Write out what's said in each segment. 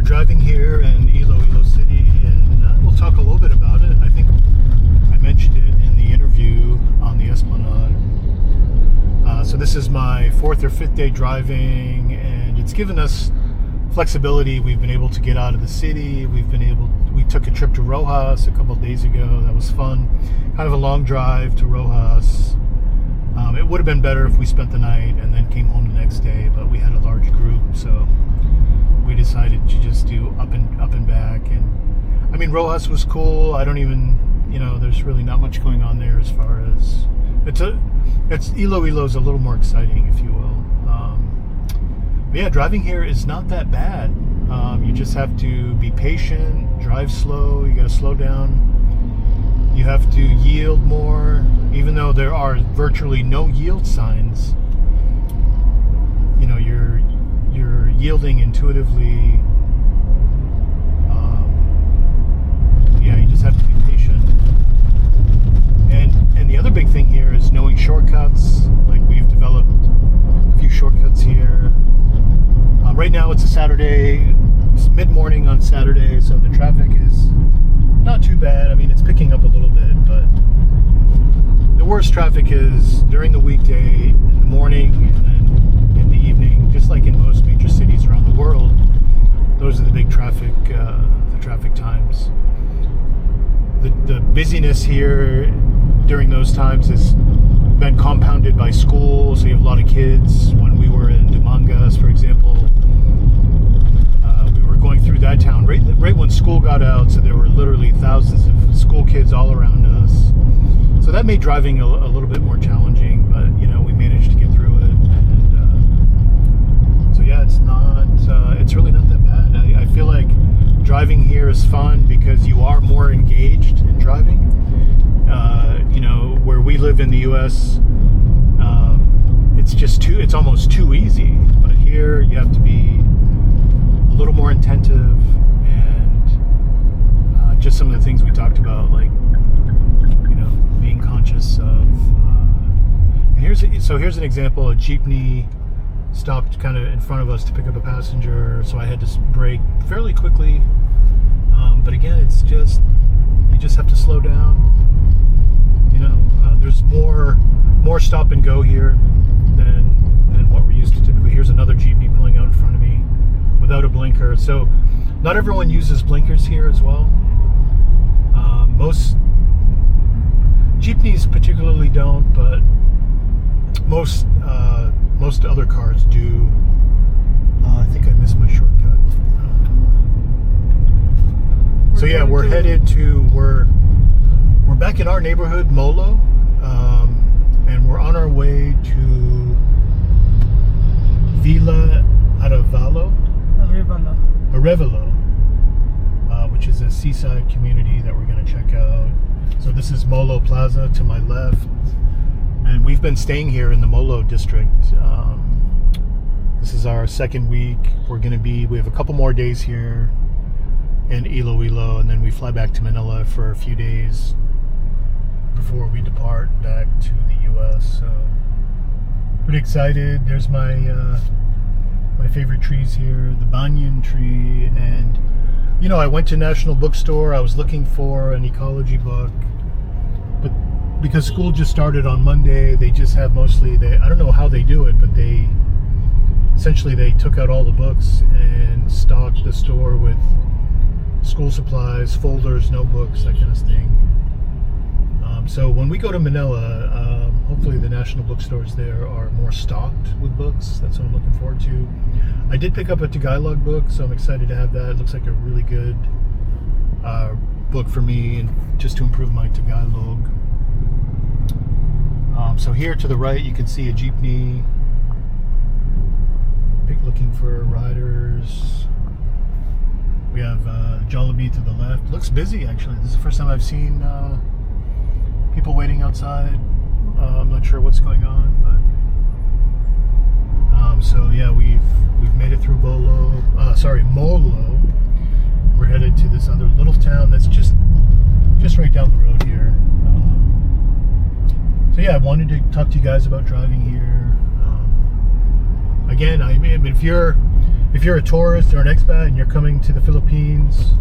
driving here in Iloilo City, and we'll talk a little bit about it. I think I mentioned it in the interview on the Esplanade. So this is my 4th or 5th day driving, and it's given us flexibility. We've been able to get out of the city. We took a trip to Rojas a couple of days ago. That was fun. Kind of a long drive to Rojas. It would have been better if we spent the night and then came home the next day, but we had a large group, so we decided to just do up and back. And I mean, Rojas was cool. I don't even, there's really not much going on there as far as it's Iloilo's a little more exciting, if you will. But yeah, driving here is not that bad. You just have to be patient, drive slow. You got to slow down. You have to yield more, even though there are virtually no yield signs. You're yielding intuitively. You just have to be patient. And the other big thing here is knowing shortcuts. Like, we've developed a few shortcuts here. Right now it's a Saturday, it's mid-morning on Saturday, so the traffic is not too bad. I mean, it's picking up a little bit, but the worst traffic is during the weekday, in the morning, and then in the evening, just like in most major cities around the world. Those are the big traffic times. The busyness here during those times has been compounded by school, so you have a lot of kids. When we were in Dumangas, for example, we were going through that town right when school got out, so there were literally thousands of school kids all around us. So that made driving a little bit more challenging, but we managed to get through it. And so yeah, it's really not that bad. I feel like driving here is fun because you are more engaged in driving. Where we live in the U.S., it's almost too easy. But here you have to be a little more attentive, and just some of the things we talked about, like being conscious of. Here's an example. A jeepney stopped kind of in front of us to pick up a passenger, so I had to brake fairly quickly. But again, you just have to slow down. There's more stop and go here than what we're used to typically. Here's another jeepney pulling out in front of me without a blinker. So not everyone uses blinkers here as well. Most jeepneys particularly don't, but most other cars do. I think I missed my shortcut. So yeah, we're back in our neighborhood, Molo, and we're on our way to Villa Arevalo, which is a seaside community that we're going to check out. So this is Molo Plaza to my left, and we've been staying here in the Molo district. This is our second week. We have a couple more days here in Iloilo, and then we fly back to Manila for a few days before we depart back to the U.S. So pretty excited. There's my favorite trees here, the banyan tree. And I went to National Bookstore. I was looking for an ecology book, but because school just started on Monday, they just have I don't know how they do it, but they took out all the books and stocked the store with school supplies, folders, notebooks, that kind of thing. So when we go to Manila, hopefully the national bookstores there are more stocked with books. That's what I'm looking forward to. I did pick up a Tagalog book, so I'm excited to have that. It looks like a really good book for me, and just to improve my Tagalog. So here to the right, you can see a jeepney looking for riders. We have Jollibee to the left. Looks busy, actually. This is the first time I've seen people waiting outside. I'm not sure what's going on, but so yeah, we've made it through Molo. We're headed to this other little town that's just right down the road here. So yeah, I wanted to talk to you guys about driving here. Again, I mean, if you're if you're a tourist or an expat and you're coming to the Philippines,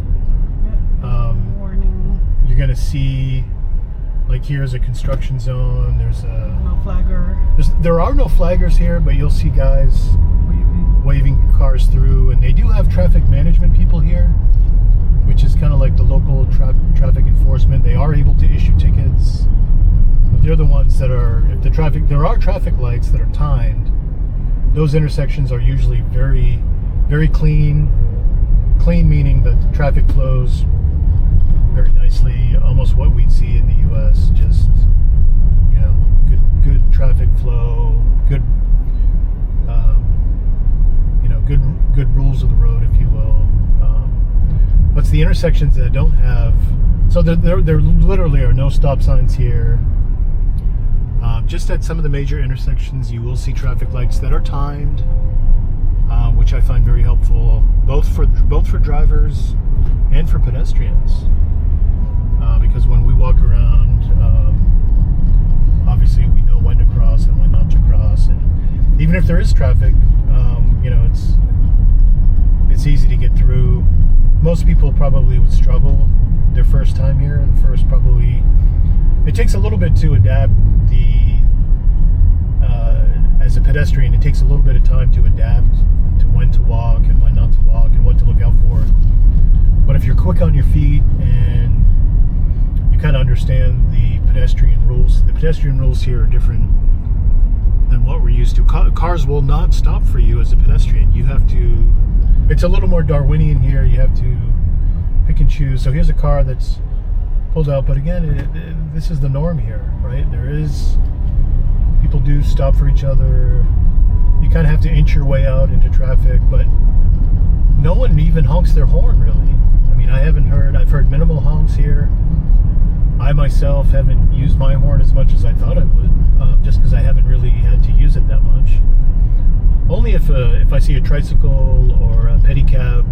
warning. you're gonna see, like, here's a construction zone. There's a No flagger. there are no flaggers here, but you'll see guys waving cars through, and they do have traffic management people here, which is kind of like the local traffic enforcement. They are able to issue tickets, but they're the ones that are, if the traffic, there are traffic lights that are timed. Those intersections are usually very, very clean. Clean meaning that the traffic flows very nicely, almost what we'd see in the U.S. Just, you know, good traffic flow, good, you know, good rules of the road, if you will. But it's the intersections that don't have, so there literally are no stop signs here. Just at some of the major intersections, you will see traffic lights that are timed, which I find very helpful, both for drivers and for pedestrians. Because when we walk around, obviously we know when to cross and when not to cross, and even if there is traffic, you know, it's easy to get through. Most people probably would struggle their first time here, and probably it takes a little bit to adapt as a pedestrian. It takes a little bit of time to adapt to when to walk and when not to walk and what to look out for. But if you're quick on your feet and you kind of understand the pedestrian rules here are different than what we're used to. Cars will not stop for you as a pedestrian. You have to, it's a little more Darwinian here. You have to pick and choose. So here's a car that's pulled out, but again, this is the norm here, right? People do stop for each other. You kind of have to inch your way out into traffic, but no one even honks their horn, really. I mean, I've heard minimal honks here. I myself haven't used my horn as much as I thought I would, just because I haven't really had to use it that much. Only if I see a tricycle or a pedicab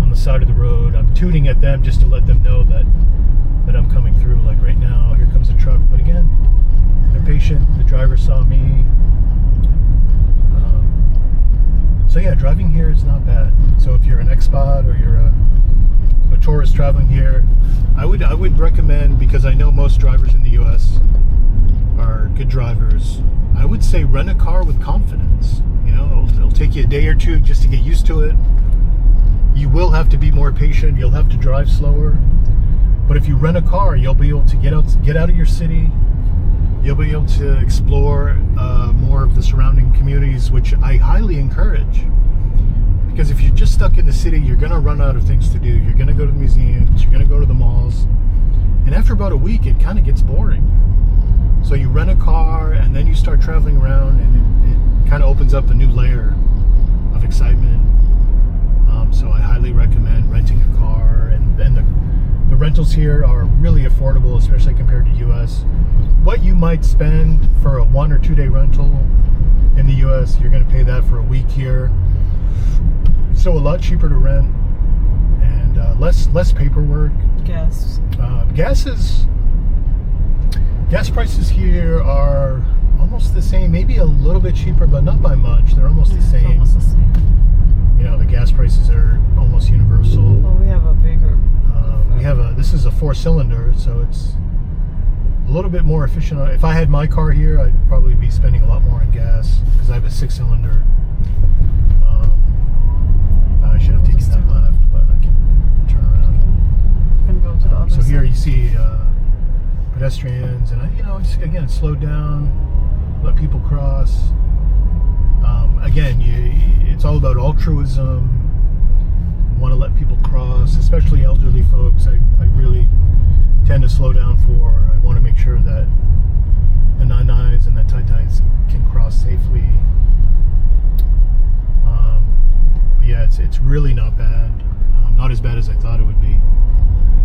on the side of the road, I'm tooting at them just to let them know that I'm coming through. Like right now, here comes a truck, but again, they're patient. The driver saw me. So yeah, driving here is not bad. So if you're an expat or you're a tourist traveling here, I would recommend, because I know most drivers in the U.S. are good drivers, I would say rent a car with confidence. You know, it'll take you a day or two just to get used to it. You will have to be more patient. You'll have to drive slower. But if you rent a car, you'll be able to get out of your city. You'll be able to explore more of the surrounding communities, which I highly encourage. Because if you're just stuck in the city, you're going to run out of things to do. You're going to go to the museums, you're going to go to the malls. And after about a week, it kind of gets boring. So you rent a car, and then you start traveling around, and it kind of opens up a new layer of excitement. So I highly recommend renting a car. And the rentals here are really affordable, especially compared to U.S. What you might spend for a 1 or 2 day rental in the U.S., you're going to pay that for a week here. So a lot cheaper to rent, and less paperwork. Gas prices here are almost the same, maybe a little bit cheaper, but not by much. They're almost the same. Almost the same. You know, the gas prices are almost universal. Well, we have a bigger. This is a 4-cylinder, so it's a little bit more efficient. If I had my car here, I'd probably be spending a lot more on gas because I have a 6-cylinder. I should have taken that left, but I can turn around. Can go to the other So here side. you see pedestrians, and again, slow down, let people cross. Again, it's all about altruism. You want to let people cross, especially elderly folks. I really tend to slow down for. I want to make sure that the nine-nines and the tie-ties can cross safely. Yeah, it's really not bad. Not as bad as I thought it would be.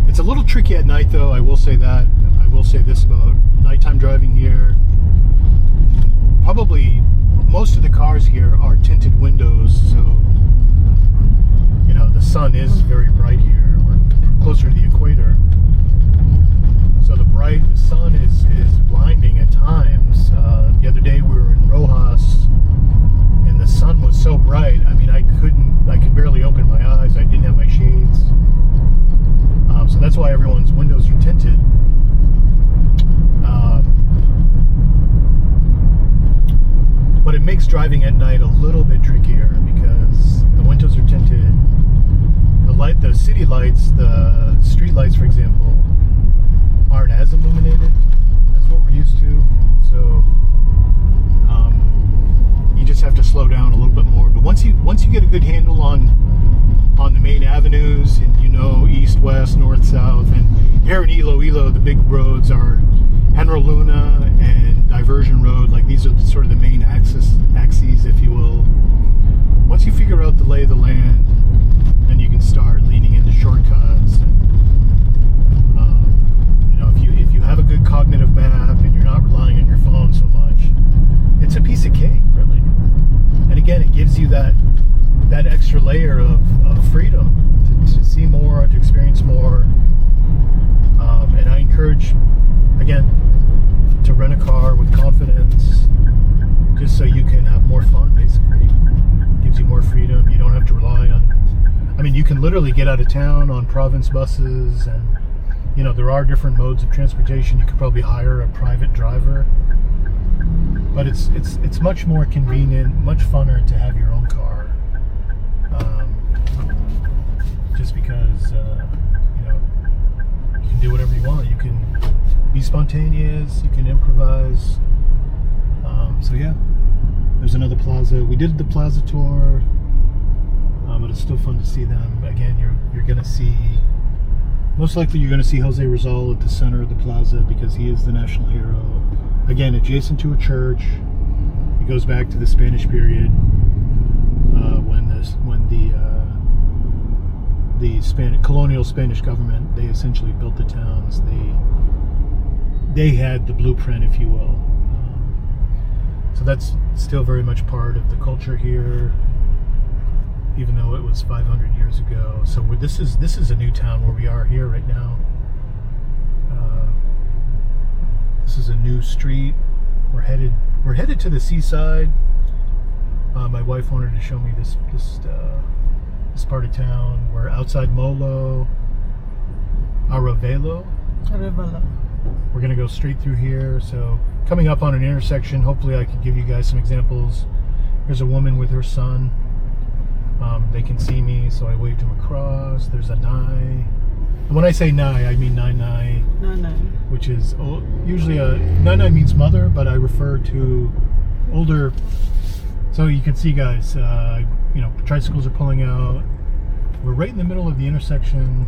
It's a little tricky at night, though. I will say that. I will say this about nighttime driving here. Probably most of the cars here are tinted windows, so you know the sun is very bright here. We're closer to the equator, so the sun is blinding at times. The other day we were in Rojas, and the sun was so bright. I mean, I driving at night a little bit trickier because the windows are tinted. The city lights, the street lights, for example, aren't as illuminated as what we're used to. So you just have to slow down a little bit more. But once you get a good handle on the main avenues, and you know east, west, north, south, and here in Iloilo, the big roads are General Luna and Diversion Road. Like these are sort of the main axes, if you will. Once you figure out the lay of the land, then you can start leaning into shortcuts. And, you know, if you have a good cognitive map and you're not relying on your phone so much, it's a piece of cake, really. And again, it gives you that extra layer of freedom to see more, to experience more. And I encourage, again, to rent a car with confidence, just so you can have more fun, basically. It gives you more freedom. You don't have to rely on, I mean, you can literally get out of town on province buses, and, you know, there are different modes of transportation. You could probably hire a private driver, but it's much more convenient, much funner to have your own car. Just because, you know, you can do whatever you want. You can be spontaneous, you can improvise. So yeah, there's another plaza. We did the plaza tour, but it's still fun to see them. Again, you're gonna see, most likely you're gonna see Jose Rizal at the center of the plaza because he is the national hero. Again, adjacent to a church. It goes back to the Spanish period, when the colonial Spanish government, they essentially built the towns. They had the blueprint, if you will. So that's still very much part of the culture here, even though it was 500 years ago. So this is a new town where we are here right now. This is a new street. We're headed to the seaside. My wife wanted to show me this part of town. We're outside Molo, Arevalo. We're gonna go straight through here. So coming up on an intersection, hopefully I can give you guys some examples. There's a woman with her son. They can see me, so I waved him across. There's a nai. And when I say nai, I mean nai, which is usually nai means mother, but I refer to older. So you can see, guys, you know, tricycles are pulling out. We're right in the middle of the intersection,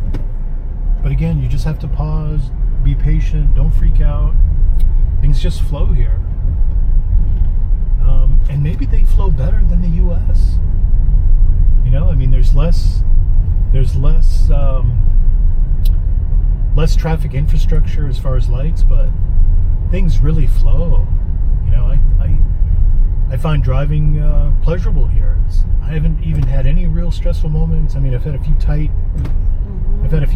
but again, you just have to pause, be patient, don't freak out. Things just flow here, and maybe they flow better than the U.S. You know, I mean, there's less traffic infrastructure as far as lights, but things really flow. You know, I find driving pleasurable here. I haven't even had any real stressful moments. I mean, I've had a few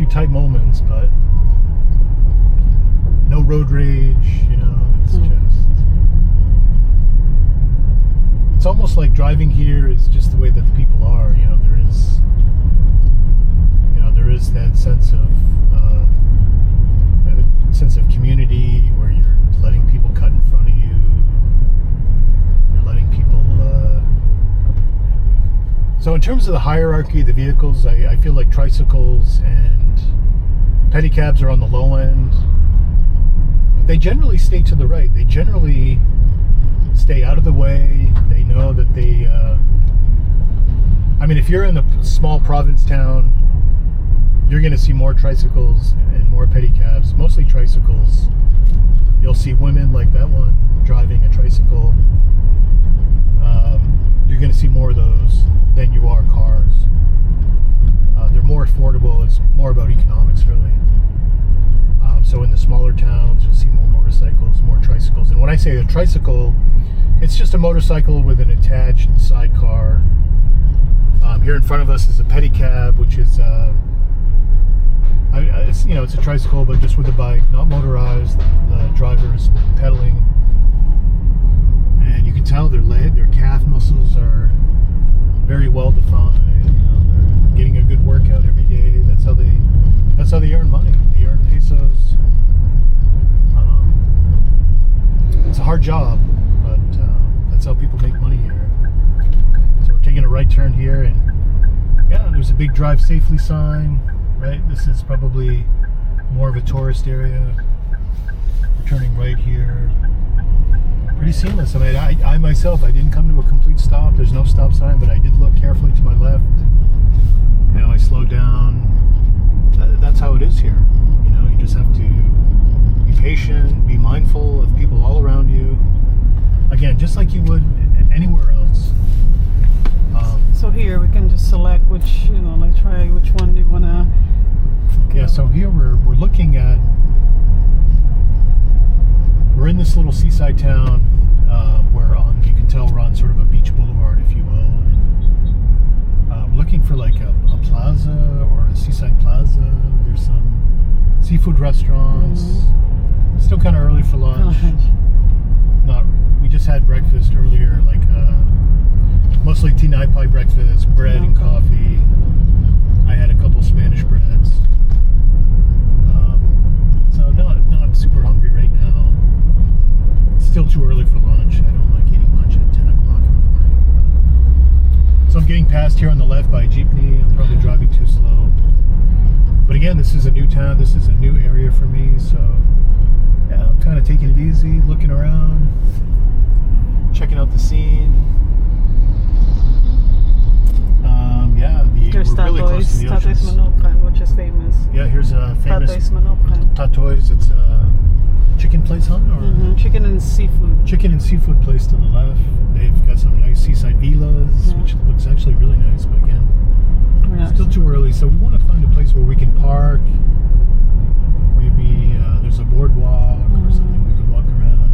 tight moments, but no road rage. You know, it's almost like driving here is just the way that the people are. You know, there is that sense of community where you're letting people cut in front of you. You're letting people. So in terms of the hierarchy of the vehicles, I feel like tricycles and pedicabs are on the low end. But they generally stay to the right. They generally stay out of the way. They know that they. I mean, if you're in a small province town, you're going to see more tricycles and more pedicabs, mostly tricycles. You'll see women like that one driving a tricycle. You're going to see more of those than you are cars. They're more affordable. It's more about economics, really. So in the smaller towns, you'll see more motorcycles, more tricycles. And when I say a tricycle, it's just a motorcycle with an attached sidecar. Here in front of us is a pedicab, which is it's a tricycle, but just with a bike, not motorized. The driver's pedaling, and you can tell their calf muscles are very well defined. You know, they're getting a good workout every day. That's how they earn money. They earn pesos. It's a hard job, but that's how people make money here. turn here, and yeah, there's a big drive safely sign, right? This is probably more of a tourist area. We're turning right here. Pretty seamless. I mean, I myself, I didn't come to a complete stop. There's no stop sign, but I did look carefully to my left. You know, I slowed down. That's how it is here. You know, you just have to be patient, be mindful of people all around you. Again, just like you would anywhere else. So here we can just select which, you know, like try which one do you want to go. Yeah, so here we're looking at, we're in this little seaside town where you can tell we're on sort of a beach boulevard, if you will. And, looking for like a plaza or a seaside plaza. There's some seafood restaurants. Still kind of early for lunch. We just had breakfast earlier, like mostly tinai pie breakfast, bread and coffee. I had a couple Spanish breads. So not super hungry right now. It's still too early for lunch. I don't like eating lunch at 10 o'clock in the morning. So I'm getting passed here on the left by a jeepney. I'm probably driving too slow. But again, this is a new town. This is a new area for me. So yeah, I'm kind of taking it easy, looking around, checking out the scene. Yeah, there's we're really close to the ocean. Tatoy's Manokan, which is famous. Yeah, here's a famous Tatoy's Manokan. Tatoy's. It's a chicken place, huh? Or Chicken and seafood. chicken and seafood place to the left. They've got some nice seaside villas, which looks actually really nice. But again, still too early. So we want to find a place where we can park. Maybe there's a boardwalk or something we could walk around.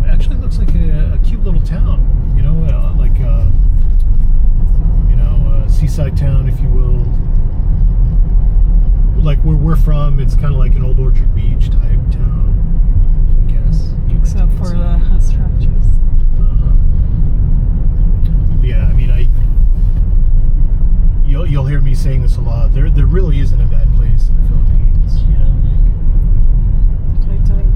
It actually looks like a cute little town. You know, like seaside town, if you will. Like where we're from, it's kind of like an old Orchard Beach type town, I guess. Except for the structures. Yeah, I mean, you'll hear me saying this a lot. There really isn't a bad place in the Philippines. You know, Tide.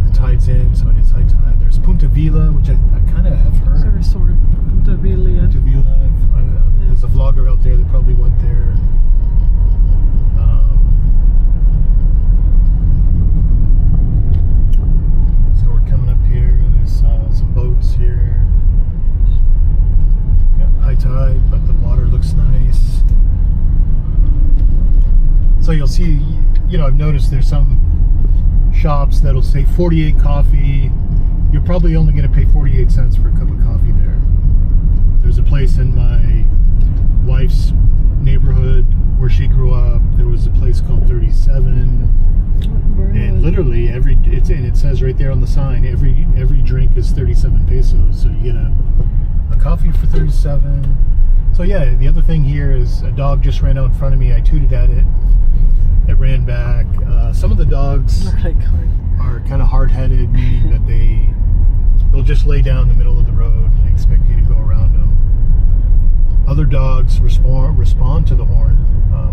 the tide's in, so it is high tide. There's Punta Villa, which I kind of have heard. It's a resort. Punta Villa. Punta Villa. There's a vlogger out there that probably went there. So we're coming up here. There's some boats here. Yeah, high tide, but the water looks nice. So you'll see, you know, I've noticed there's some shops that'll say 48 coffee. You're probably only going to pay 48 cents for a cup of coffee there. There's a place in my wife's neighborhood where she grew up. There was a place called 37, and literally it says right there on the sign, every drink is 37 pesos. So you get a coffee for 37. So yeah, the other thing here is a dog just ran out in front of me. I tooted at it. It ran back. Some of the dogs are kind of hard-headed, meaning that they'll just lay down in the middle of the road and expect you to go around them. Other dogs respond to the horn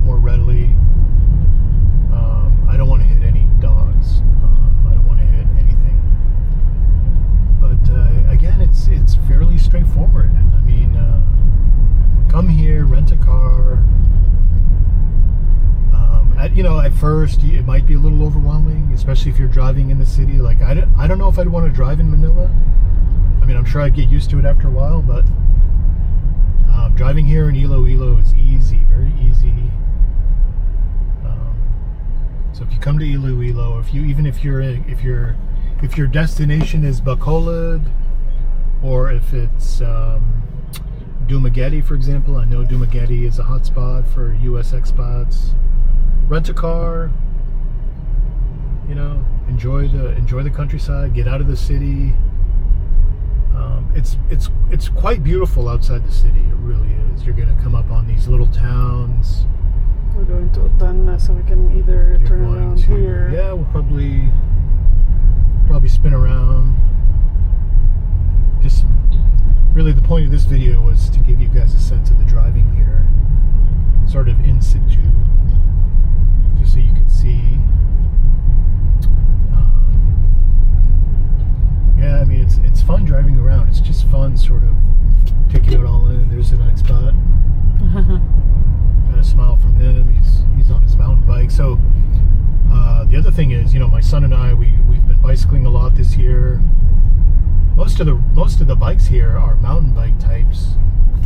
more readily. I don't want to hit any dogs. I don't want to hit anything. But again, it's fairly straightforward. I mean, come here, rent a car. At first it might be a little overwhelming, especially if you're driving in the city. Like I don't know if I'd want to drive in Manila. I mean, I'm sure I'd get used to it after a while, but driving here in Iloilo is easy, very easy. So if you come to Iloilo, if your destination is Bacolod, or if it's Dumaguete, for example, I know Dumaguete is a hotspot for U.S. expats. Rent a car, you know, enjoy the countryside, get out of the city. It's quite beautiful outside the city. It really is. You're gonna come up on these little towns. We're going to Oton, so we can either turn around here. Yeah, we'll probably spin around. Just really, the point of this video was to give you guys a sense of the driving here, sort of in situ, just so you can see. Yeah, I mean, it's fun driving around. It's just fun, sort of taking it all in thing is, my son and I, we've been bicycling a lot this year. Most of the bikes here are mountain bike types.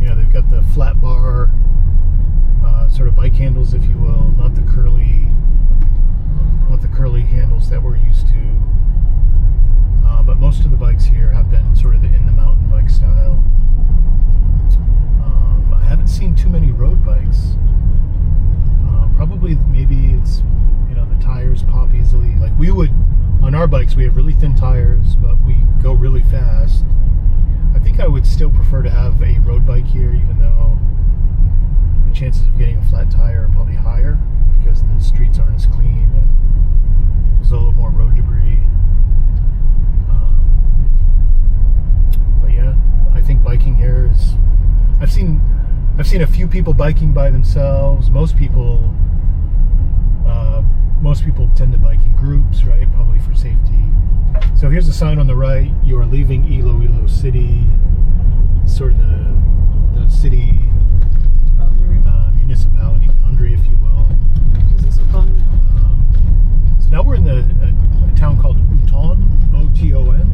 They've got the flat bar sort of bike handles, if you will, not the curly handles that we're used to. But most of the bikes here have been sort of in the mountain bike style. I haven't seen too many road bikes. Probably maybe it's the tires pop easily. Like on our bikes we have really thin tires, but we go really fast. I think I would still prefer to have a road bike here, even though the chances of getting a flat tire are probably higher because the streets aren't as clean and there's a little more road debris. But yeah, I think biking here is. I've seen a few people biking by themselves. Most people tend to bike in groups, right? Probably for safety. So here's a sign on the right. You are leaving Iloilo City, sort of the city Boundary. Municipality boundary, if you will. Is this a fun now? So now we're in a town called Oton, O-T-O-N.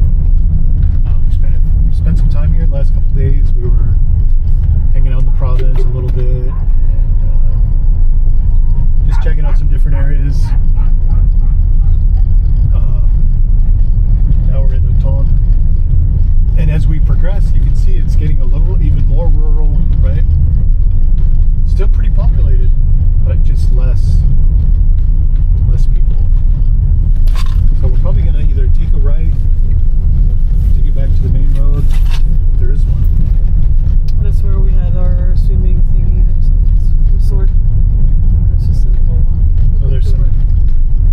We spent some time here the last couple of days. We were hanging out in the province a little bit and just checking out some different areas. Now we're in Oton, and as we progress, you can see it's getting a little even more rural, right? Still pretty populated, but just less people. So we're probably gonna either take a right to get back to the main road, if there is one. That's where we had our swimming thingy. There's some resort. It's just a simple one. So there's some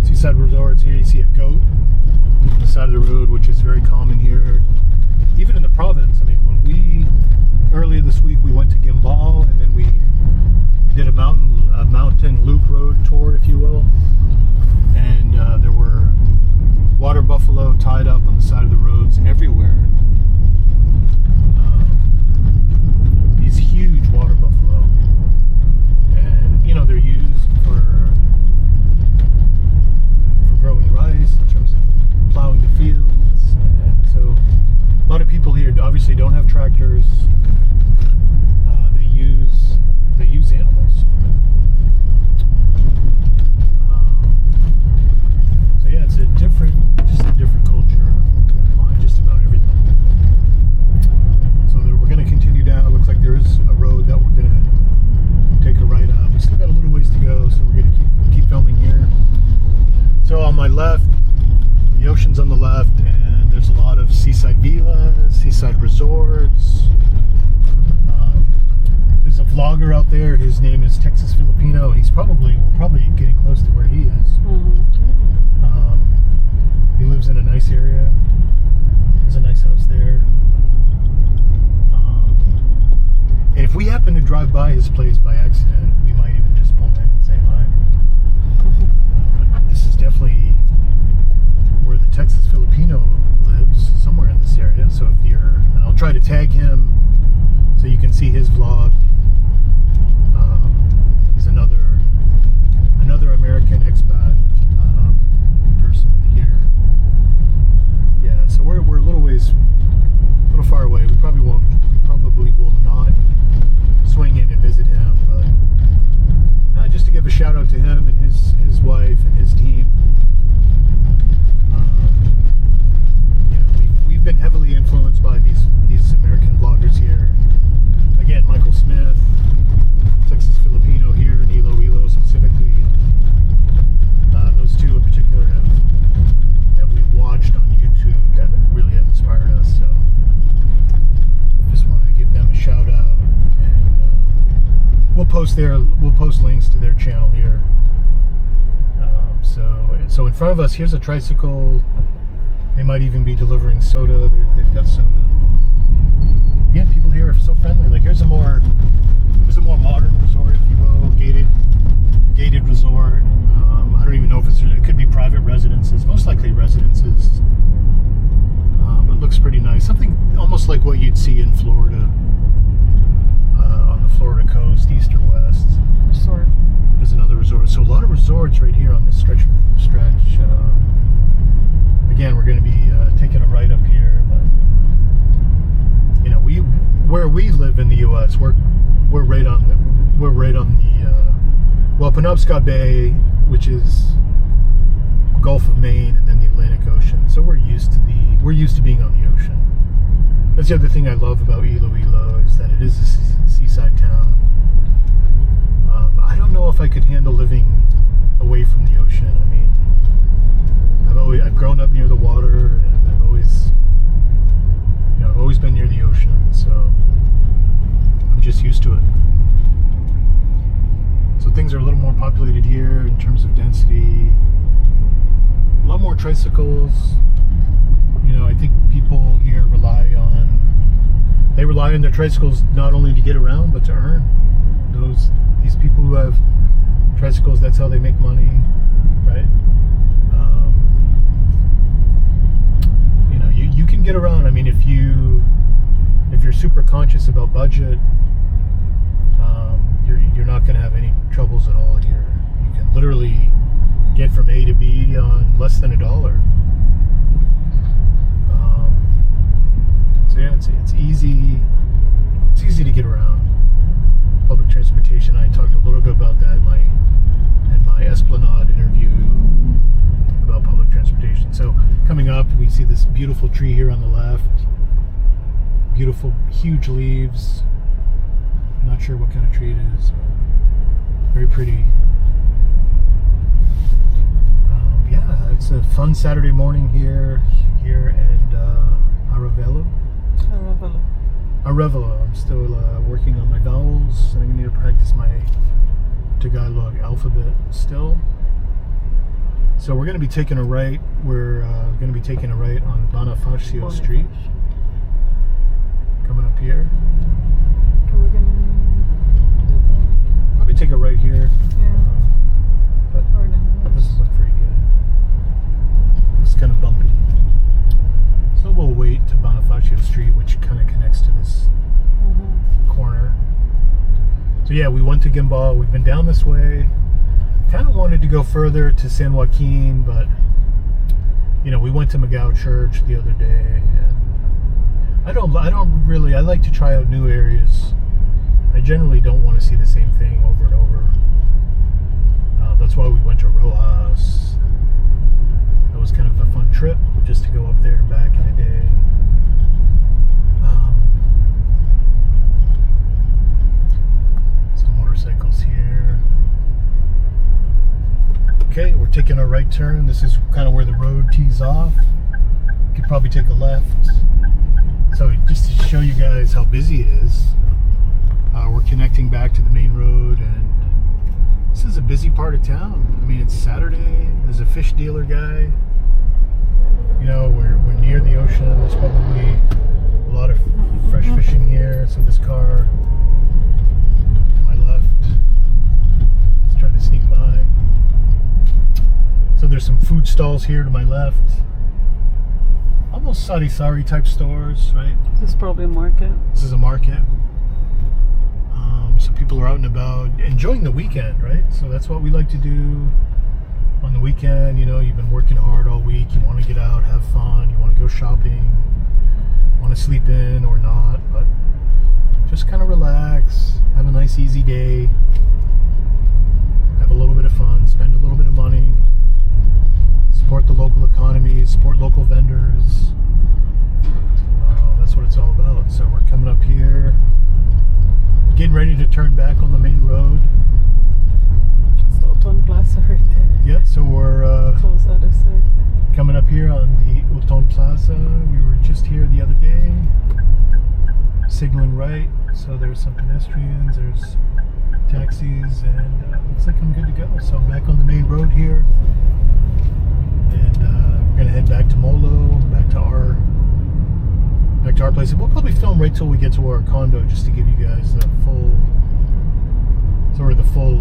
seaside resorts here. You see a goat on the side of the road, which is very common here. Even in the province. I mean, earlier this week we went to Gimbal, and then we did a mountain loop road tour, if you will. And there were water buffalo tied up on the side of the roads everywhere. These huge water buffalo, and they're used for growing rice in terms of plowing the fields. And so a lot of people here obviously don't have tractors. They use animals. So yeah, it's just a different culture on just about everything. So we're going to continue down. It looks like there is a road that we're going to take a right up. We still got a little ways to go, so we're going to keep filming here. So on my left, the ocean's on the left, and there's a lot of seaside villas, seaside resorts. There's a vlogger out there. His name is Texas Filipino, and we're probably getting close to where he is. He lives in a nice area. There's a nice house there. And if we happen to drive by his place by accident, we might even just pull in and say hi. But this is definitely where the Texas Filipino lives, somewhere in this area. So and I'll try to tag him so you can see his vlog. He's another American expat person here. Yeah, so we're a little far away. We probably will not swing in and visit him, but just to give a shout out to him and his wife and his team. We've been heavily influenced by these American vloggers here. Again, Michael Smith, Texas Filipino here in Iloilo specifically. Those two in particular that we've watched on YouTube that really have inspired us. So just wanted to give them a shout out, and we'll post links to their channel here. So in front of us, here's a tricycle. They might even be delivering soda. They've got soda. Yeah, people here are so friendly. Like here's a more modern resort, if you will, gated resort. I don't even know if it could be private residences, most likely residences. But it looks pretty nice. Something almost like what you'd see in Florida, on the Florida coast, east or west. Resort. There's another resort. So a lot of resorts right here on this stretch. we live in the U.S., we're right on the well, Penobscot Bay, which is Gulf of Maine, and then the Atlantic Ocean. So we're used to being on the ocean. That's the other thing I love about Iloilo, is that it is a seaside town. I don't know if I could handle living away from the ocean. I mean, I've grown up near the water, and I've always been near the ocean, so I'm just used to it. So things are a little more populated here in terms of density. A lot more tricycles. I think people here rely on their tricycles not only to get around, but to earn. These people who have tricycles, that's how they make money, right? You can get around. I mean, if you're super conscious about budget, you're not going to have any troubles at all here. You can literally get from A to B on less than $1. So yeah, it's easy. It's easy to get around. Public transportation. I talked a little bit about that in my Esplanade interview about public transportation. So coming up, we see this beautiful tree here on the left. Beautiful, huge leaves. I'm not sure what kind of tree it is, but very pretty. Yeah, it's a fun Saturday morning here at Arevalo. I'm still working on my vowels, and I need to practice my Tagalog alphabet still. So we're going to be taking a right. We're going to be taking a right on Bonifacio Street. Coming up here. We're gonna Probably take a right here. Yeah. But this doesn't look very good. It's kind of bumpy. So we'll wait to Bonifacio Street, which kind of connects to this corner. So yeah, we went to Gimbal. We've been down this way. Kind of wanted to go further to San Joaquin, but we went to Magao Church the other day, and I like to try out new areas. I generally don't want to see the same thing over and over. That's why we went to Rojas. That was kind of a fun trip, just to go up there and back in a day. Some motorcycles here. Okay, we're taking a right turn. This is kind of where the road tees off. You could probably take a left. So just to show you guys how busy it is, we're connecting back to the main road, and this is a busy part of town. I mean, it's Saturday. There's a fish dealer guy. We're near the ocean. There's probably a lot of fresh fishing here. So this car to my left is trying to sneak by. So there's some food stalls here to my left. Almost sari-sari type stores, right? This is probably a market. This is a market. So people are out and about enjoying the weekend, right? So that's what we like to do on the weekend. You've been working hard all week. You want to get out, have fun. You want to go shopping. Want to sleep in or not, but just kind of relax. Have a nice, easy day. Have a little bit of fun. Spend a little bit of money. Support the local economy. Support local vendors. That's what it's all about. So we're coming up here, getting ready to turn back on the main road. It's the Oton Plaza right there. Yep, so we're Close other side. coming up here on the Oton Plaza. We were just here the other day, signaling right. So there's some pedestrians, there's taxis, and looks like I'm good to go. So I'm back on the main road here, and we're gonna head back to Molo, back to our place. We'll probably film right till we get to our condo, just to give you guys the full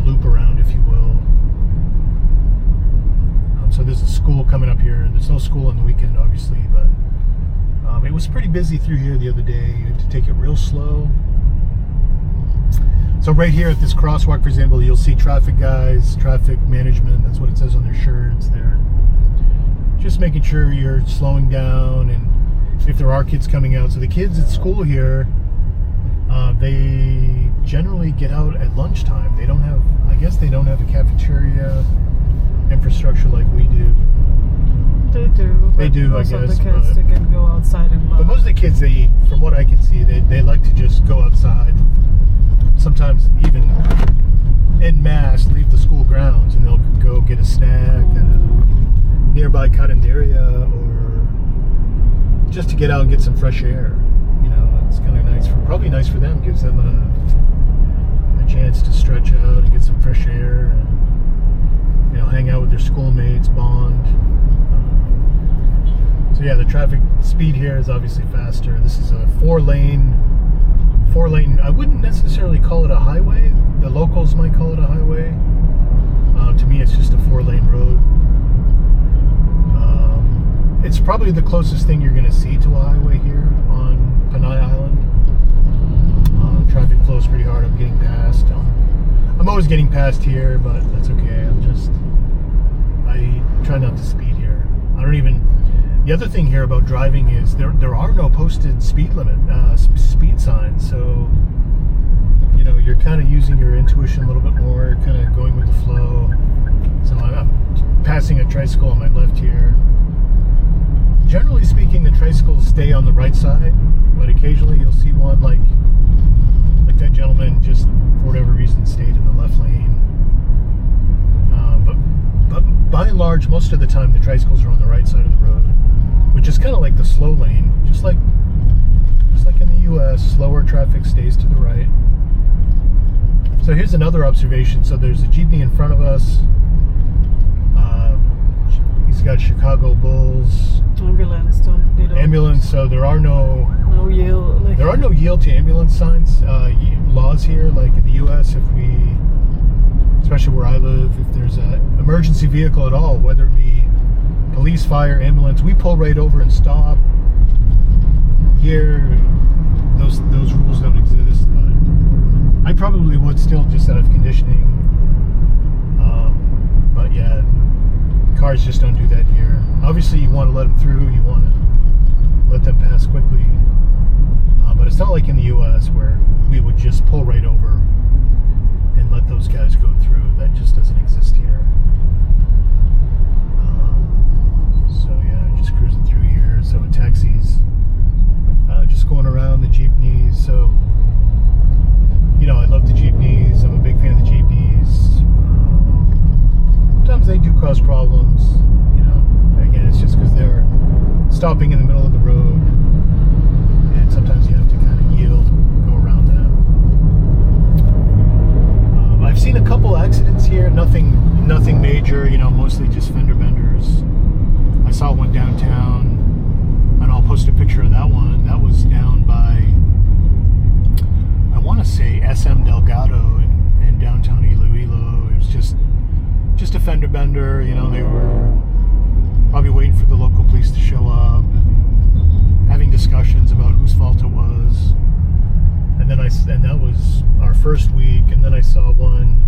loop around, if you will. So there's a school coming up here. There's no school on the weekend, obviously, but it was pretty busy through here the other day. You had to take it real slow. So right here at this crosswalk, for example, you'll see traffic guys, traffic management. That's what it says on their shirts. They're just making sure you're slowing down, and if there are kids coming out. So the kids at school here, They generally get out at lunchtime. They don't have, I guess they don't have a cafeteria infrastructure like we do. They do. They do, most I of guess, the kids, but- they can go outside and But most of the kids, from what I can see, they like to just go outside. Sometimes even en masse, leave the school grounds, and they'll go get a snack at a nearby carinderia, or just to get out and get some fresh air. You know, it's kind of nice. Probably nice for them. Gives them a chance to stretch out and get some fresh air, and hang out with their schoolmates, bond. So yeah, the traffic speed here is obviously faster. This is a four lane. I wouldn't necessarily call it a highway. The locals might call it a highway. To me, it's just a 4-lane road. It's probably the closest thing you're going to see to a highway here on Panay Island. Traffic flows pretty hard. I'm getting past. I'm always getting past here, but that's okay. I try not to speed here. The other thing here about driving is there are no posted speed limit, speed signs. So, you're kind of using your intuition a little bit more, kind of going with the flow. So I'm passing a tricycle on my left here. Generally speaking, the tricycles stay on the right side, but occasionally you'll see one like that gentleman just for whatever reason stayed in the left lane. But by and large, most of the time the tricycles are on the right side of the road, which is kind of like the slow lane, just like in the U.S. Slower traffic stays to the right. So here's another observation. So there's a jeepney in front of us. He's got Chicago Bulls. Ambulance, they don't. Ambulance. So there are no yield. There are no yield to ambulance signs laws here, like in the U.S. Especially where I live, if there's an emergency vehicle at all, whether it be police, fire, ambulance, we pull right over and stop. Here, those rules don't exist. But I probably would still, just out of conditioning. But yeah, cars just don't do that here. Obviously, you want to let them through. You want to let them pass quickly. But it's not like in the U.S. where we would just pull right over and let those guys go through. That just doesn't exist here. So yeah, just cruising through here. So taxis, just going around the jeepneys. So I love the jeepneys. I'm a big fan of the jeepneys. Sometimes they do cause problems. Again, it's just because they're stopping in the middle of the road, and sometimes you have to kind of yield, go around them. I've seen a couple accidents here, nothing major, mostly just fender benders. I saw one downtown, and I'll post a picture of that one. That was down by, I want to say SM Delgado in downtown Iloilo. It was just a fender bender. They were probably waiting for the local police to show up and having discussions about whose fault it was. And that was our first week. And then I saw one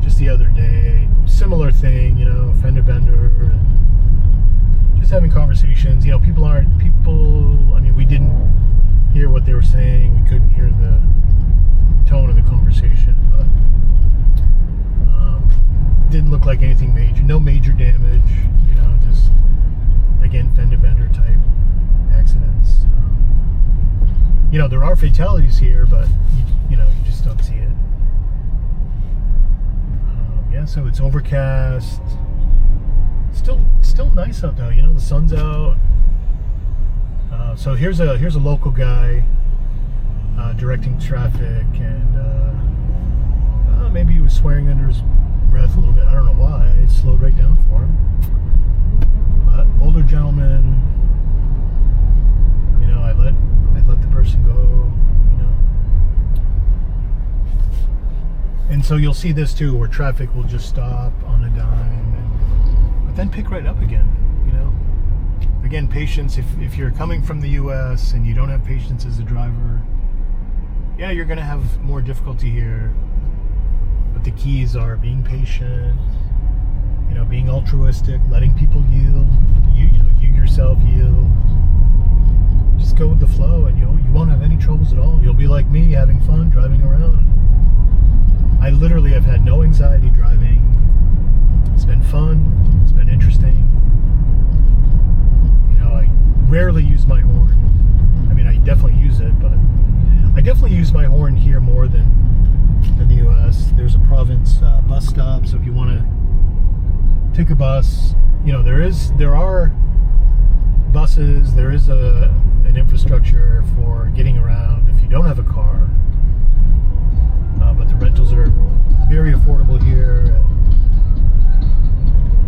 just the other day, similar thing, fender bender, and just having conversations. We didn't hear what they were saying. We couldn't hear the tone of the conversation, but didn't look like anything major. No major damage, just again fender bender type accidents. There are fatalities here, but you just don't see it. Yeah, so it's overcast. Still nice out though. The sun's out. So here's a local guy directing traffic, and maybe he was swearing under his breath a little bit. I don't know why. It slowed right down for him. But older gentleman, I let the person go, And so you'll see this too, where traffic will just stop on a dime, but then pick right up again. Again, patience. If you're coming from the U.S. and you don't have patience as a driver, yeah, you're gonna have more difficulty here. But the keys are being patient, being altruistic, letting people yield. You yourself yield. Just go with the flow, and you'll You won't have any troubles at all. You'll be like me, having fun driving around. I literally have had no anxiety driving. It's been fun. It's been interesting. You know, I rarely use my horn. I mean, I definitely use it, but I definitely use my horn here more than in the U.S. There's a province bus stop, so if you want to take a bus, you know, there are buses. There is an infrastructure for getting around if you don't have a car. But the rentals are very affordable here.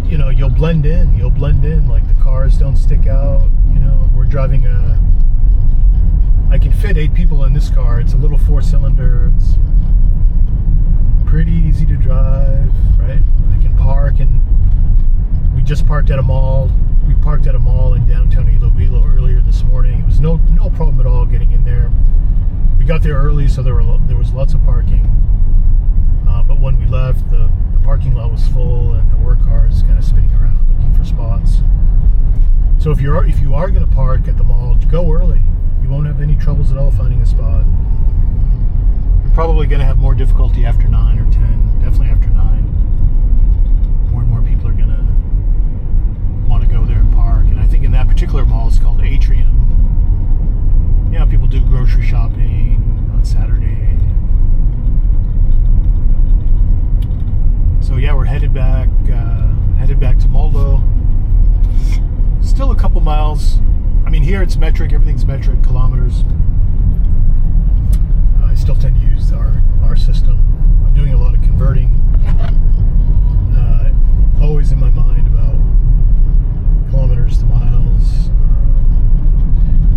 You know, you'll blend in. Like, the cars don't stick out. You know, we're driving I can fit 8 people in this car. It's a little 4-cylinder. It's pretty easy to drive, right? I can park, and we just parked at a mall. We parked at a mall in downtown Iloilo earlier this morning. It was no problem at all getting in there. We got there early, so there was lots of parking. But when we left, the parking lot was full, and there were cars kind of spinning around looking for spots. So if you are going to park at the mall, go early. You won't have any troubles at all finding a spot. You're probably going to have more difficulty after 9 or 10. Definitely after 9. More and more people are going to want to go there and park. And I think in that particular mall, it's called Atrium. Yeah, people do grocery shopping on Saturday. So yeah, we're headed back to Molo. Still a couple miles. I mean, here it's metric. Everything's metric, kilometers. I still tend to use our system. I'm doing a lot of converting. Always in my mind about kilometers to miles,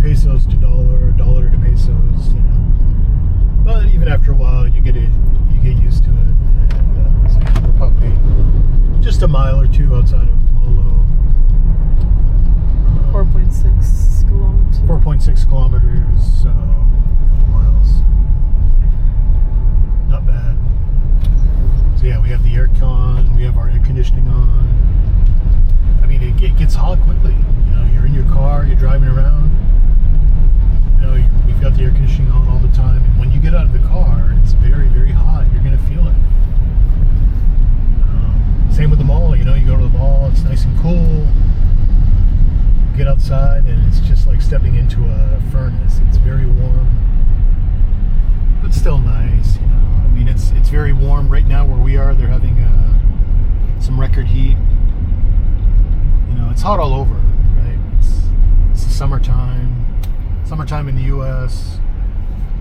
pesos to dollar, dollar to pesos. You know, but even after a while, you get used to it. And so we're probably just a mile or two outside of Molo. 4.6 kilometers. 4.6 kilometers, so a couple miles. Not bad. So yeah, we have the air con, we have our air conditioning on. I mean, it gets hot quickly. You know, you're in your car, you're driving around. You know, we've got the air conditioning on all the time, and when you get out of the car, it's very, very hot. You're going to feel it. Same with the mall. You know, you go to the mall, it's nice and cool. You get outside, and it's just like stepping into a furnace. It's very warm, but still nice. You know, I mean, it's very warm right now where we are. They're having some record heat. You know, it's hot all over, right? It's the summertime. Summertime in the U.S.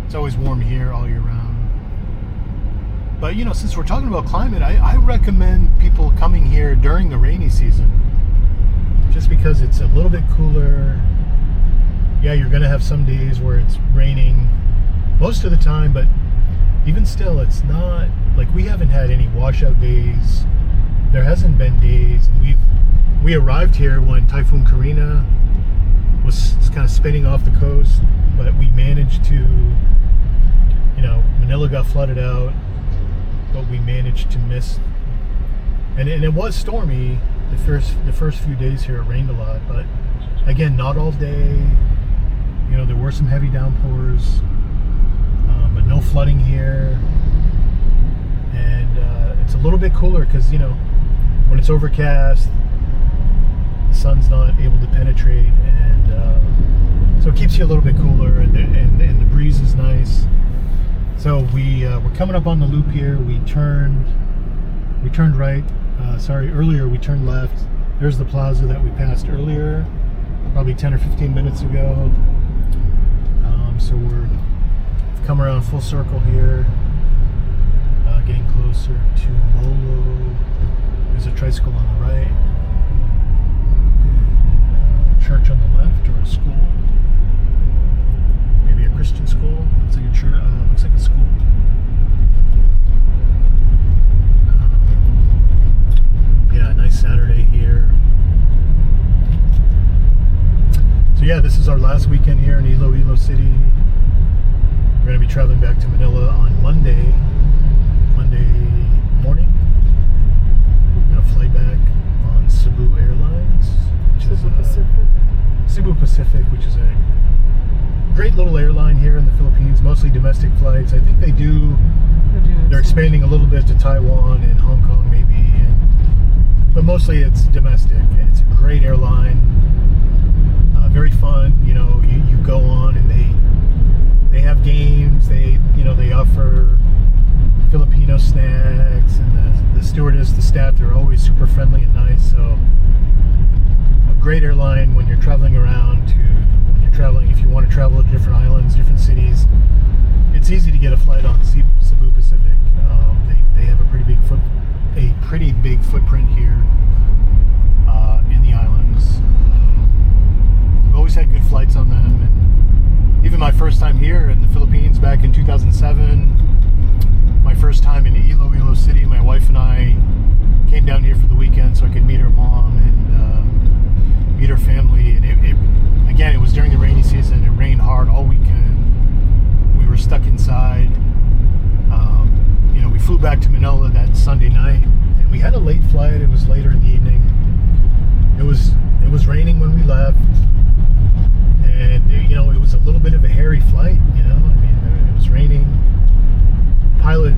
It's always warm here all year round. But, you know, since we're talking about climate, I recommend people coming here during the rainy season. Just because it's a little bit cooler. Yeah, you're going to have some days where it's raining most of the time, but even still, it's not, like, we haven't had any washout days. There hasn't been days. We arrived here when Typhoon Karina was kind of spinning off the coast, but we managed to, you know, Manila got flooded out, but we managed to miss, and it was stormy the first few days here. It rained a lot, but again, not all day. You know, there were some heavy downpours, but no flooding here. And it's a little bit cooler because, you know, when it's overcast, the sun's not able to penetrate, and so it keeps you a little bit cooler, and the breeze is nice. So we're coming up on the loop here. We turned right. Earlier we turned left. There's the plaza that we passed earlier, probably 10 or 15 minutes ago. So we've come around full circle here, getting closer to Molo. There's a tricycle on the right, and a church on the left, or a school. Maybe a Christian school. Looks like a church. Looks like a school. Yeah, nice Saturday here. So yeah, this is our last weekend here in Iloilo City. We're going to be traveling back to Manila on Monday morning. We're going to fly back on Cebu Airlines, which is Cebu Pacific, which is a great little airline here in the Philippines, mostly domestic flights. I think they're expanding a little bit to Taiwan and Hong Kong maybe, but mostly it's domestic, and it's a great airline, very fun. You know, you go on and they have games, they offer Filipino snacks, and the stewardess, the staff, they're always super friendly and nice. So a great airline when you're traveling around if you want to travel to different islands, different cities. It's easy to get a flight on Cebu Pacific. They have a pretty big footprint here in the islands. I've always had good flights on them, and even my first time here in the Philippines back in 2007, my first time in Iloilo City, my wife and I came down here for the weekend so I could meet her mom and meet her family. And it was during the rainy season. It rained hard all weekend. We were stuck inside. We flew back to Manila that Sunday night, and we had a late flight. It was later in the evening. It was raining when we left, and it was a little bit of a hairy flight. It was raining. Pilot.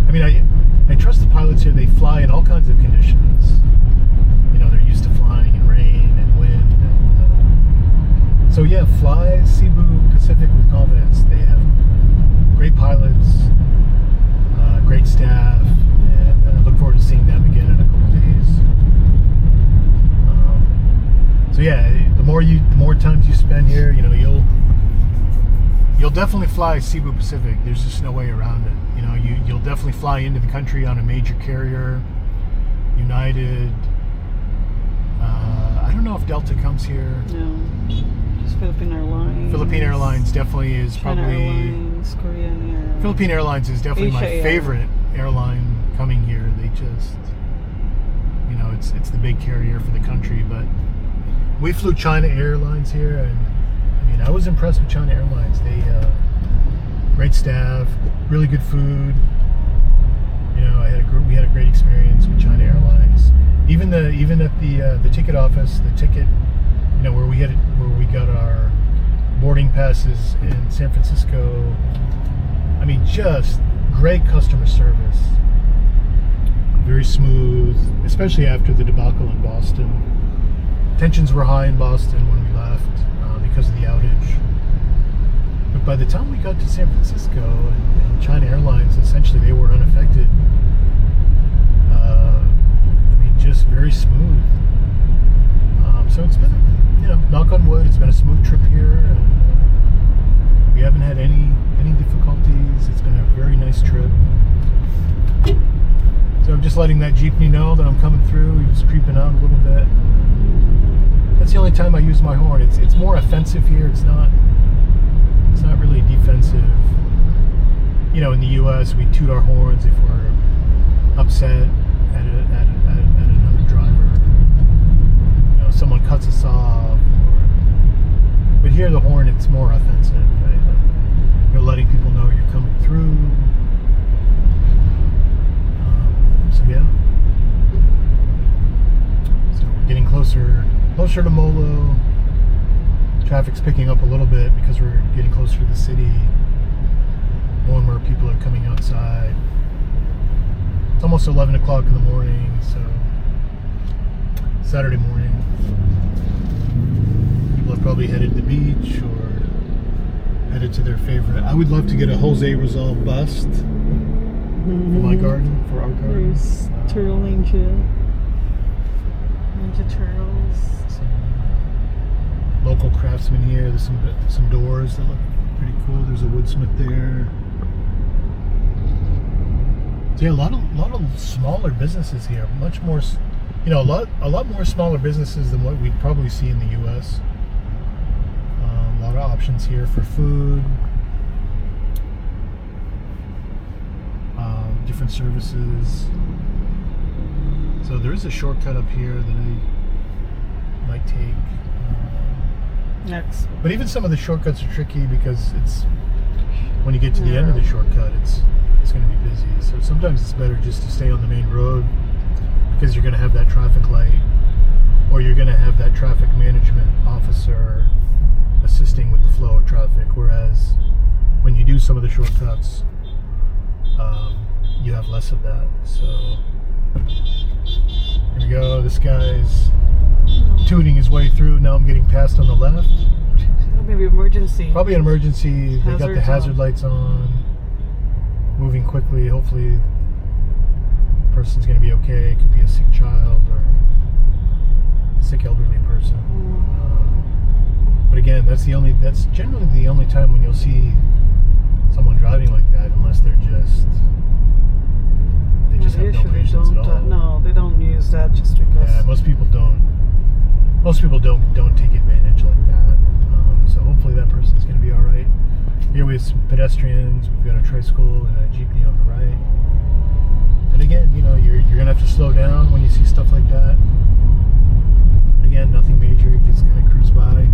I trust the pilots here. They fly in all kinds of conditions. They're used to flying in rain and wind. So yeah, fly Cebu Pacific with confidence. They have great pilots, great staff, and I look forward to seeing them again in a couple of days. So yeah, the more times you spend here, you'll definitely fly Cebu Pacific. There's just no way around it. You'll definitely fly into the country on a major carrier, United. I don't know if Delta comes here. No, just Philippine Airlines. Philippine Airlines definitely is China probably. Airlines, Korean Air. Philippine Airlines is definitely Asia my Air. favorite airline coming here. They just, it's the big carrier for the country. But we flew China Airlines here, and I was impressed with China Airlines. They great staff, really good food. We had a great experience with China Airlines. Even at the ticket office, the ticket, where we got our boarding passes in San Francisco. Just great customer service. Very smooth, especially after the debacle in Boston. Tensions were high in Boston when we left because of the outage. But by the time we got to San Francisco and China Airlines, essentially they were unaffected. Just very smooth. So it's been, knock on wood, it's been a smooth trip here. We haven't had any difficulties. It's been a very nice trip. So I'm just letting that jeepney know that I'm coming through. He was creeping out a little bit. That's the only time I use my horn. It's more offensive here. It's not really defensive. In the U.S. we toot our horns if we're upset at another driver. Someone cuts us off. But here the horn, it's more offensive. Right? Like you're letting people know you're coming through. So yeah. So we're getting closer to Molo. Traffic's picking up a little bit because we're getting closer to the city. More and more people are coming outside. It's almost 11 o'clock in the morning, so Saturday morning. People have probably headed to the beach or headed to their favorite. I would love to get a Jose Rizal bust for my garden, for our garden. There's turtle ninja turtles. Some local craftsmen here. There's some doors that look pretty cool. There's a woodsmith there. So yeah, a lot of smaller businesses here. Much more, a lot more smaller businesses than what we'd probably see in the U.S. A lot of options here for food, different services. So there is a shortcut up here that I might take. Next. But even some of the shortcuts are tricky because it's when you get to the end of the shortcut, it's going to be busy. So sometimes it's better just to stay on the main road because you're going to have that traffic light, or you're going to have that traffic management officer assist assisting with the flow of traffic, whereas when you do some of the shortcuts, you have less of that. So here we go. This guy's tuning his way through. Now I'm getting passed on the left. Maybe emergency. Probably an emergency. They got the hazard on. lights on. Moving quickly. Hopefully, the person's going to be okay. It could be a sick child or a sick elderly person. But again, that's generally the only time when you'll see someone driving like that, unless they just have no patience at all. No, they don't use that just because. Yeah, most people don't take advantage like that. So hopefully that person's going to be all right. Here we have some pedestrians. We've got a tricycle and a jeepney on the right. And again, you're going to have to slow down when you see stuff like that. But again, nothing major. You just kind of cruise by.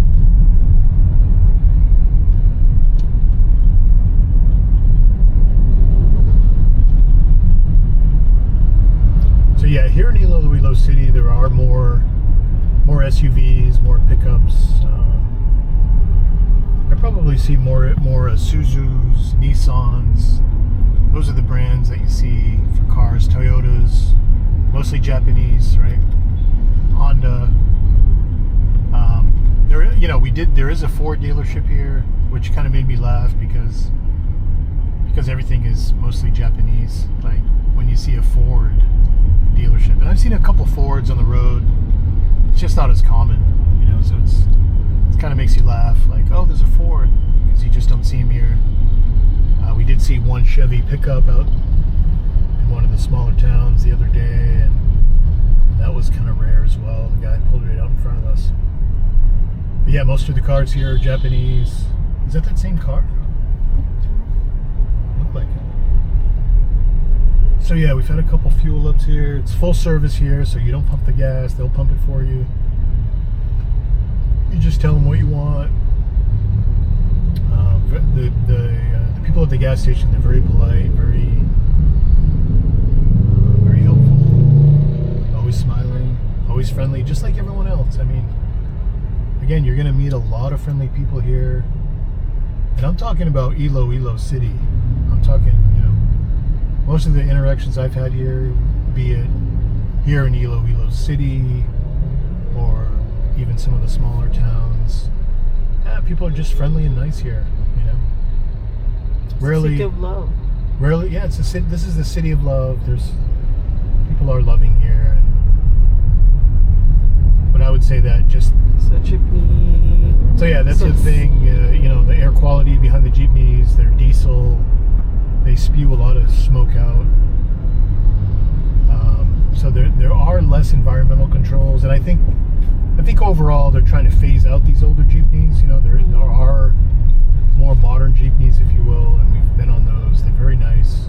So yeah, here in Iloilo City, there are more SUVs, more pickups. I probably see more Isuzus, Nissans. Those are the brands that you see for cars. Toyotas, mostly Japanese, right? Honda. There is a Ford dealership here, which kind of made me laugh because everything is mostly Japanese. Like when you see a Ford dealership, and I've seen a couple Fords on the road. It's just not as common, so it kind of makes you laugh, like, oh, there's a Ford, because you just don't see them here. We did see one Chevy pickup out in one of the smaller towns the other day, and that was kind of rare as well. The guy pulled it out in front of us. But yeah, most of the cars here are Japanese. Is that same car? Look like it. So yeah, we've had a couple fuel ups here. It's full service here, so you don't pump the gas. They'll pump it for you. You just tell them what you want. The people at the gas station, they're very polite, very helpful, always smiling, always friendly, just like everyone else. I mean, again, you're going to meet a lot of friendly people here. And I'm talking about Iloilo City. I'm talking, most of the interactions I've had here, be it here in Iloilo City or even some of the smaller towns, people are just friendly and nice here. Rarely, city of love. Rarely, yeah. This is the city of love. People are loving here, but I would say that just. So yeah, that's the thing. The air quality behind the jeepneys. They're diesel. They spew a lot of smoke out. So there are less environmental controls, and I think overall they're trying to phase out these older jeepneys. There are more modern jeepneys, if you will, and we've been on those. They're very nice,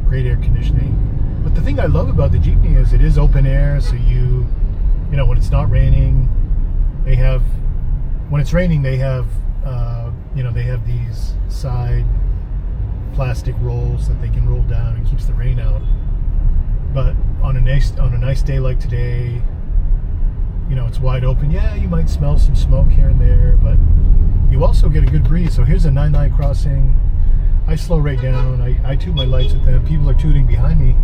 great air conditioning. But the thing I love about the jeepney is it is open air, so when it's not raining, when it's raining they have they have these side plastic rolls that they can roll down and keeps the rain out. But on a nice day like today, it's wide open. Yeah, you might smell some smoke here and there, but you also get a good breeze. So here's a 9-9 crossing. I slow right down. I toot my lights at them. People are tooting behind me,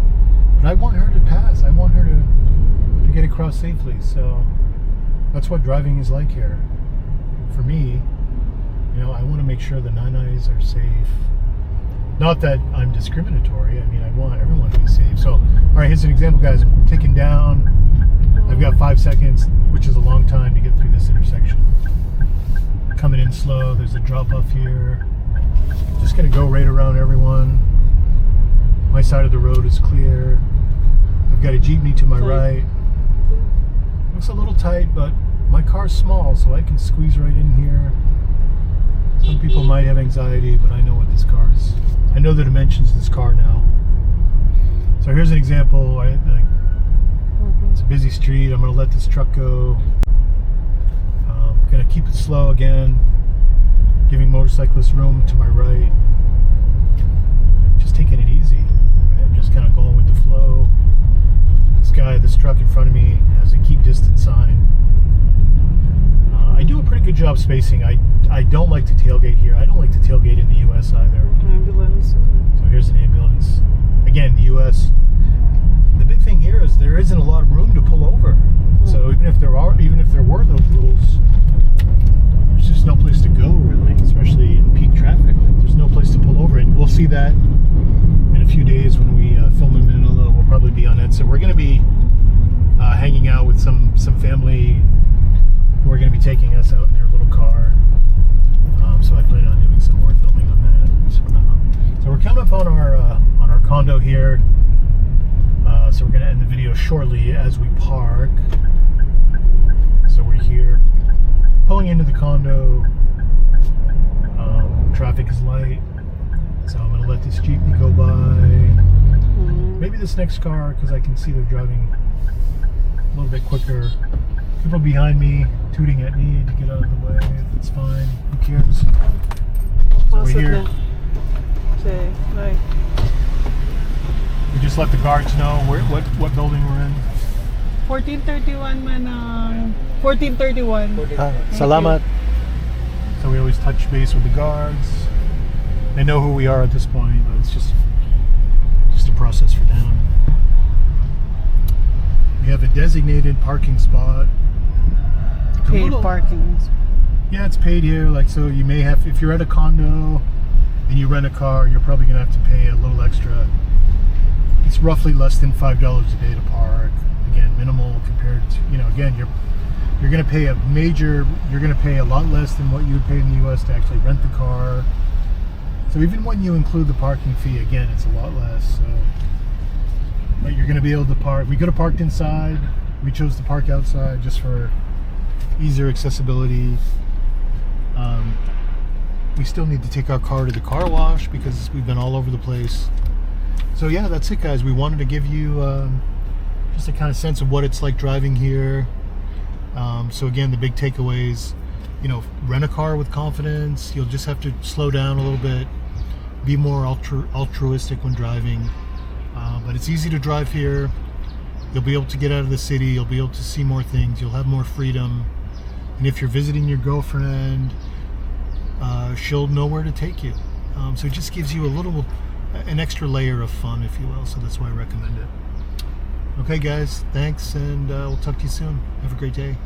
but I want her to pass. I want her to get across safely. So that's what driving is like here. For me, I want to make sure the 9-9s are safe. Not that I'm discriminatory. I mean, I want everyone to be safe. So, all right, here's an example, guys. I'm ticking down. I've got 5 seconds, which is a long time to get through this intersection. Coming in slow. There's a drop off here. Just gonna go right around everyone. My side of the road is clear. I've got a jeepney to my right. Looks a little tight, but my car's small, so I can squeeze right in here. Some people might have anxiety, but I know what this car is. I know the dimensions of this car now. So here's an example. It's a busy street. I'm going to let this truck go. Going to keep it slow again, giving motorcyclists room to my right. Just taking it easy. Right? Just kind of going with the flow. This truck in front of me has a keep distance sign. I do a pretty good job spacing. I don't like to tailgate here. I don't like to tailgate in the U.S. either. Ambulance. So here's an ambulance. Again, the U.S. The big thing here is there isn't a lot of room to pull over. So even if there were those rules, there's just no place to go really, especially in peak traffic. Like, there's no place to pull over, and we'll see that in a few days when we film in Manila. We'll probably be on Edsa. We're going to be hanging out with some family who are going to be taking us out in their little car. So I plan on doing some more filming on that. So we're coming up on our condo here. So we're going to end the video shortly as we park. So we're here, pulling into the condo. Traffic is light, so I'm going to let this Jeepney go by. Maybe this next car, because I can see they're driving a little bit quicker. People behind me tooting at me to get out of the way. That's fine. Who cares? So we're here. Okay, right. We just let the guards know what building we're in. 1431 Manang. 1431. Salamat. So we always touch base with the guards. They know who we are at this point, but it's just a process for them. We have a designated parking spot. Paid parking. Yeah, it's paid here. Like, so you may have, if you're at a condo and you rent a car, you're probably gonna have to pay a little extra. It's roughly less than $5 a day to park. Again, minimal compared to, again, you're gonna pay you're gonna pay a lot less than what you would pay in the US to actually rent the car. So even when you include the parking fee, again, it's a lot less. So, but you're gonna be able to park. We could have parked inside. We chose to park outside just for easier accessibility. We still need to take our car to the car wash because we've been all over the place. So yeah, that's it, guys. We wanted to give you just a kind of sense of what it's like driving here. So again, the big takeaways, rent a car with confidence. You'll just have to slow down a little bit, be more altruistic when driving. But it's easy to drive here. You'll be able to get out of the city. You'll be able to see more things. You'll have more freedom. And if you're visiting your girlfriend, she'll know where to take you. So it just gives you an extra layer of fun, if you will. So that's why I recommend it. Okay, guys, thanks, and we'll talk to you soon. Have a great day.